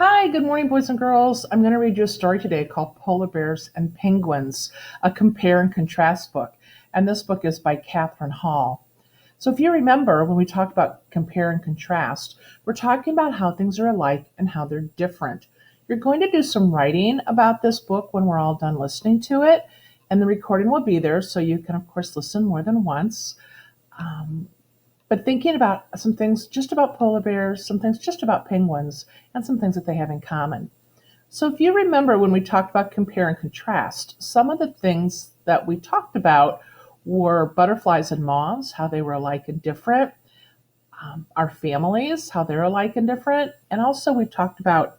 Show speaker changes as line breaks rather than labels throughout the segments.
Hi, good morning, boys and girls. I'm going to read you a story today called Polar Bears and Penguins, a compare and contrast book. And this book is by Catherine Hall. So, if you remember, when we talked about compare and contrast, we're talking about how things are alike and how they're different. You're going to do some writing about this book when we're all done listening to it, and the recording will be there so you can, of course, listen more than once. Um, but thinking about some things just about polar bears, some things just about penguins, and some things that they have in common. So, if you remember when we talked about compare and contrast, some of the things that we talked about were butterflies and moths, how they were alike and different, our families, how they're alike and different, and also we talked about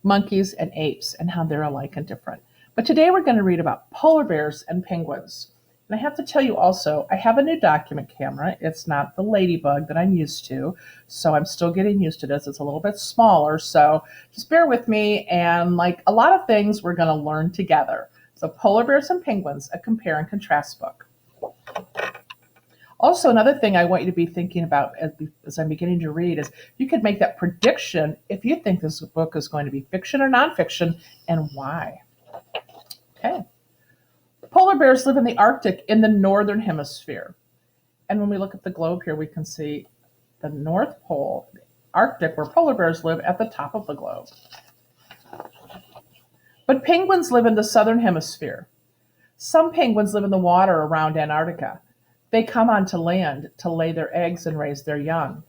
monkeys and apes and how they're alike and different. But today we're going to read about polar bears and penguins. And I have to tell you also, I have a new document camera. It's not the Ladybug that I'm used to, so I'm still getting used to this. It's a little bit smaller, so just bear with me. And like a lot of things, we're going to learn together. So, Polar Bears and Penguins, a compare and contrast book. Also, another thing I want you to be thinking about as I'm beginning to read is you could make that prediction if you think this book is going to be fiction or nonfiction and why. Okay. Polar bears live in the Arctic in the northern hemisphere. And when we look at the globe here, we can see the North Pole, the Arctic, where polar bears live at the top of the globe. But penguins live in the southern hemisphere. Some penguins live in the water around Antarctica. They come onto land to lay their eggs and raise their young.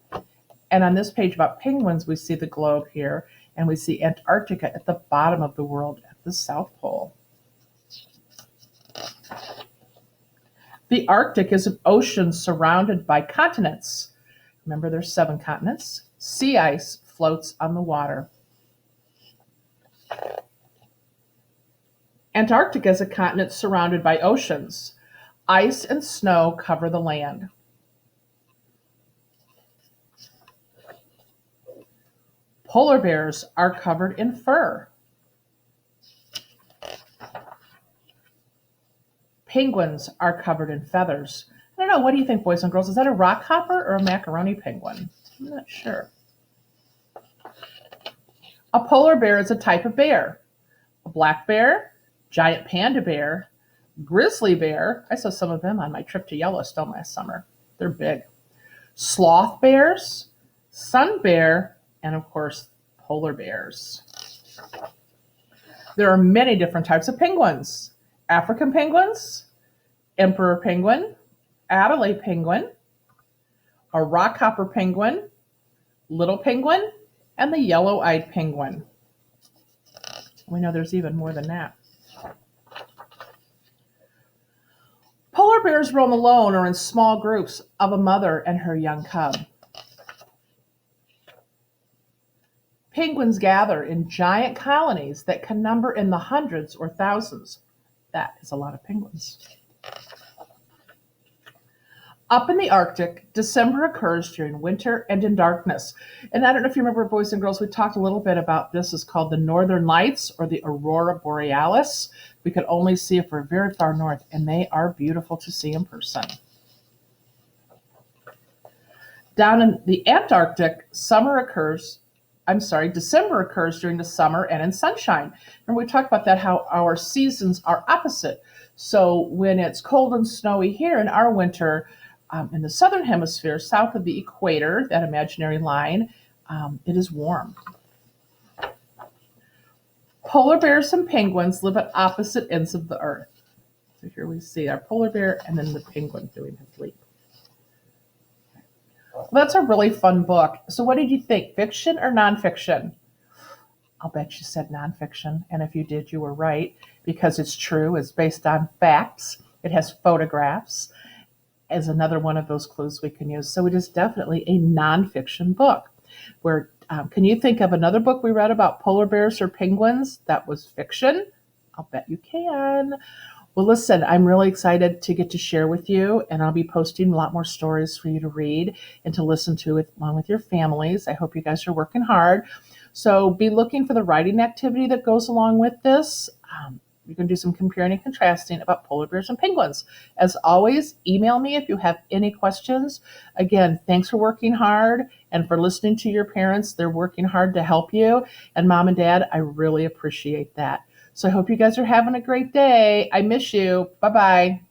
And on this page about penguins, we see the globe here, and we see Antarctica at the bottom of the world at the South Pole. The Arctic is an ocean surrounded by continents. Remember, there's 7 continents. Sea ice floats on the water. Antarctica is a continent surrounded by oceans. Ice and snow cover the land. Polar bears are covered in fur. Penguins are covered in feathers. I don't know, what do you think, boys and girls? Is that a rockhopper or a macaroni penguin? I'm not sure. A polar bear is a type of bear. A black bear, giant panda bear, grizzly bear. I saw some of them on my trip to Yellowstone last summer. They're big. Sloth bears, sun bear, and of course, polar bears. There are many different types of penguins. African penguins, emperor penguin, Adelaide penguin, a rockhopper penguin, little penguin, and the yellow-eyed penguin. We know there's even more than that. Polar bears roam alone or in small groups of a mother and her young cub. Penguins gather in giant colonies that can number in the hundreds or thousands. That is a lot of penguins. Up in the Arctic, December occurs during winter and in darkness. And I don't know if you remember, boys and girls, we talked a little bit about this. It's called the Northern Lights or the Aurora Borealis. We could only see if we're very far north, and they are beautiful to see in person. Down in the Antarctic, December occurs during the summer and in sunshine. And we talked about that, how our seasons are opposite. So when it's cold and snowy here in our winter, in the southern hemisphere, south of the equator, that imaginary line, it is warm. Polar bears and penguins live at opposite ends of the earth. So here we see our polar bear and then the penguin doing his leap. Well, that's a really fun book. So what did you think, fiction or nonfiction? I'll bet you said nonfiction, and if you did, you were right, because it's true. It's based on facts. It has photographs as another one of those clues we can use. So it is definitely a nonfiction book. Where can you think of another book we read about polar bears or penguins that was fiction? I'll bet you can. Well, listen, I'm really excited to get to share with you, and I'll be posting a lot more stories for you to read and to listen to along with your families. I hope you guys are working hard. So be looking for the writing activity that goes along with this. You can do some comparing and contrasting about polar bears and penguins. As always, email me if you have any questions. Again, thanks for working hard and for listening to your parents. They're working hard to help you. And Mom and Dad, I really appreciate that. So I hope you guys are having a great day. I miss you. Bye-bye.